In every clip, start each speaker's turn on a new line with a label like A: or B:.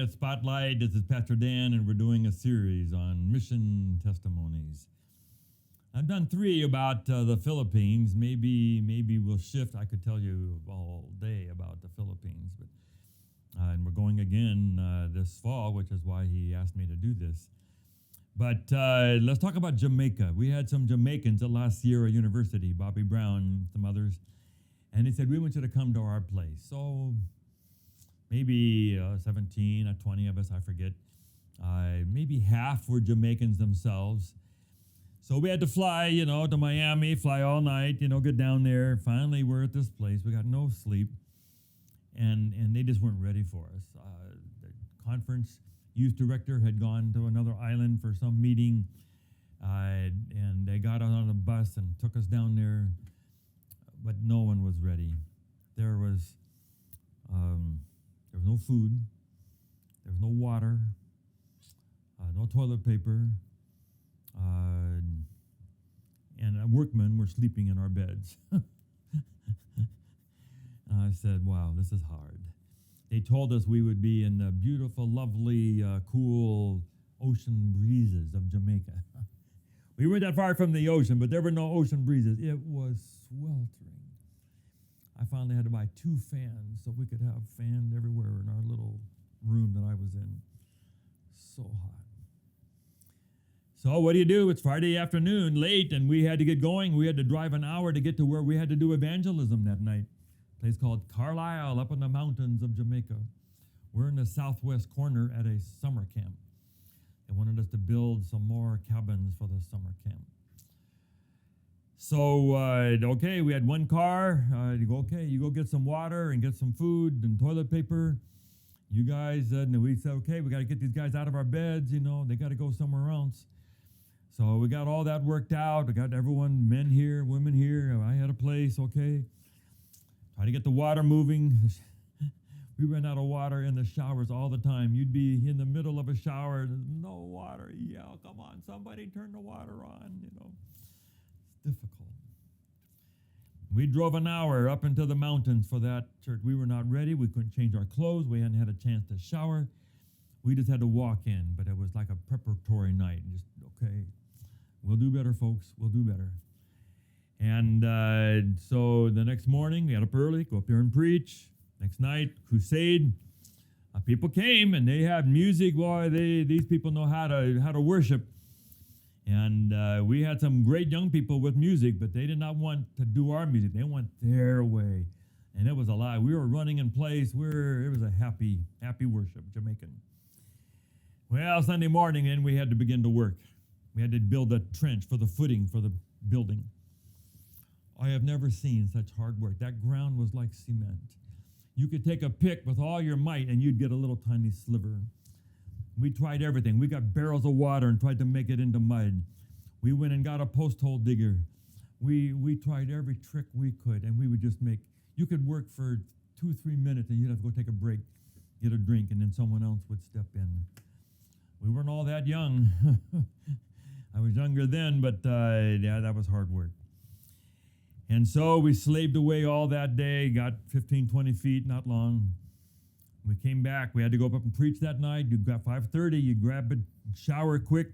A: at Spotlight. This is Pastor Dan, and we're doing a series on mission testimonies. I've done 3 about the Philippines. Maybe we'll shift. I could tell you all day about the Philippines, but and we're going again this fall, which is why he asked me to do this. But let's talk about Jamaica. We had some Jamaicans at last year at university, Bobby Brown, some others, and they said, we want you to come to our place. So maybe 17 or 20 of us, I forget. Maybe half were Jamaicans themselves. So we had to fly, to Miami, fly all night, get down there. Finally, we're at this place. We got no sleep, and they just weren't ready for us. The conference youth director had gone to another island for some meeting, and they got us on a bus and took us down there, but no one was ready. There was no food, there was no water, no toilet paper, and workmen were sleeping in our beds. I said, wow, this is hard. They told us we would be in the beautiful, lovely, cool ocean breezes of Jamaica. We weren't that far from the ocean, but there were no ocean breezes. It was sweltering. I finally had to buy 2 fans so we could have fans everywhere in our little room that I was in. So hot. So what do? It's Friday afternoon, late, and we had to get going. We had to drive an hour to get to where we had to do evangelism that night. A place called Carlisle up in the mountains of Jamaica. We're in the southwest corner at a summer camp. They wanted us to build some more cabins for the summer camp. So, okay, we had 1 car. You go get some water and get some food and toilet paper. You guys, and we said, okay, we got to get these guys out of our beds, they got to go somewhere else. So we got all that worked out. We got everyone, men here, women here. I had a place, okay. Try to get the water moving. We ran out of water in the showers all the time. You'd be in the middle of a shower, there's no water. Yeah, come on, somebody turn the water on, It's difficult. We drove an hour up into the mountains for that church. We were not ready. We couldn't change our clothes. We hadn't had a chance to shower. We just had to walk in, but it was like a preparatory night. Just, okay, we'll do better, folks. We'll do better. And so the next morning, we got up early, go up there and preach. Next night, crusade. People came, and they had music. Boy, these people know how to worship. And we had some great young people with music, but they did not want to do our music. They want their way. And it was a lie. We were running in place. It was a happy worship, Jamaican. Well, Sunday morning, then we had to begin to work. We had to build a trench for the footing for the building. I have never seen such hard work. That ground was like cement. You could take a pick with all your might, and you'd get a little tiny sliver. We tried everything. We got barrels of water and tried to make it into mud. We went and got a post hole digger. We tried every trick we could, and we would just you could work for 2 or 3 minutes, and you'd have to go take a break, get a drink, and then someone else would step in. We weren't all that young. I was younger then, but yeah, that was hard work. And so we slaved away all that day, got 15, 20 feet, not long. We came back. We had to go up and preach that night. You got 5:30. You grab a shower quick,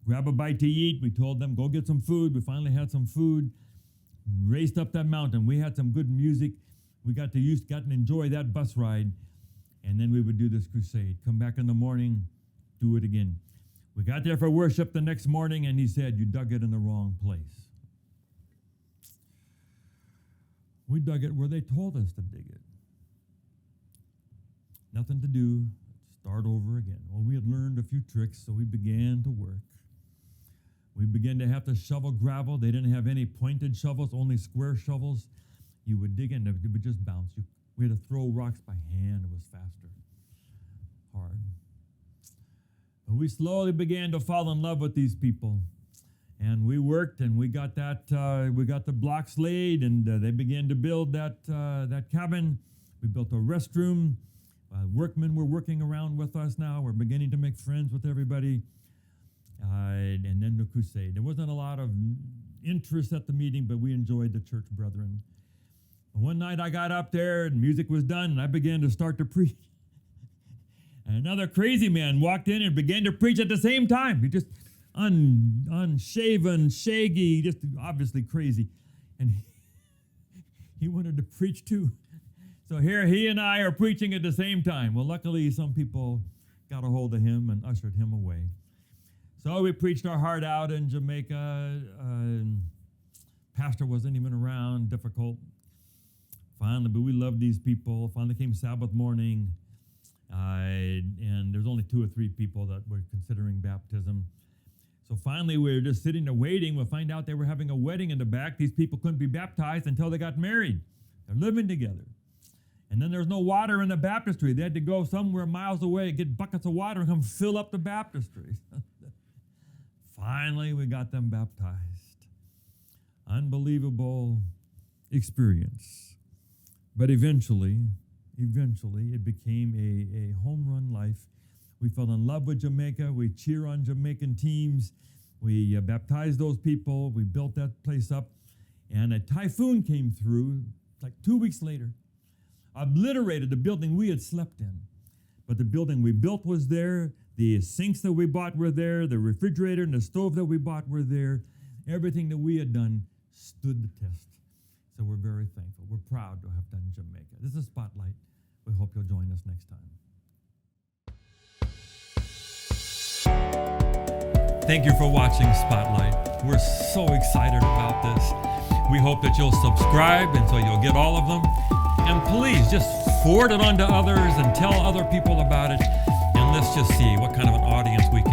A: grab a bite to eat. We told them, go get some food. We finally had some food. Raced up that mountain. We had some good music. We got to enjoy that bus ride. And then we would do this crusade. Come back in the morning, do it again. We got there for worship the next morning, and he said, you dug it in the wrong place. We dug it where they told us to dig it. Nothing to do, start over again. Well, we had learned a few tricks, so we began to work. We began to have to shovel gravel. They didn't have any pointed shovels, only square shovels. You would dig in, it would just bounce. We had to throw rocks by hand. It was faster, hard. But we slowly began to fall in love with these people. And we worked, and we got the blocks laid, and they began to build that cabin. We built a restroom. Workmen were working around with us now. We're beginning to make friends with everybody. And then the crusade. There wasn't a lot of interest at the meeting, but we enjoyed the church brethren. One night I got up there, and music was done, and I began to start to preach. And another crazy man walked in and began to preach at the same time. He just unshaven, shaggy, just obviously crazy. And he wanted to preach too. So here he and I are preaching at the same time. Well, luckily some people got a hold of him and ushered him away. So we preached our heart out in Jamaica. Pastor wasn't even around, difficult. Finally, but we loved these people. Finally came Sabbath morning, and there's only 2 or 3 people that were considering baptism. So finally, we were just sitting there waiting. We'll find out they were having a wedding in the back. These people couldn't be baptized until they got married. They're living together. And then there's no water in the baptistry. They had to go somewhere miles away, get buckets of water, and come fill up the baptistry. Finally, we got them baptized. Unbelievable experience. But eventually, it became a home run life. We fell in love with Jamaica. We cheer on Jamaican teams. We baptized those people. We built that place up. And a typhoon came through like 2 weeks later, obliterated the building we had slept in. But the building we built was there. The sinks that we bought were there. The refrigerator and the stove that we bought were there. Everything that we had done stood the test. So we're very thankful. We're proud to have done Jamaica. This is Spotlight. We hope you'll join us next time. Thank you for watching Spotlight. We're so excited about this. We hope that you'll subscribe and so you'll get all of them. And please just forward it on to others and tell other people about it. And let's just see what kind of an audience we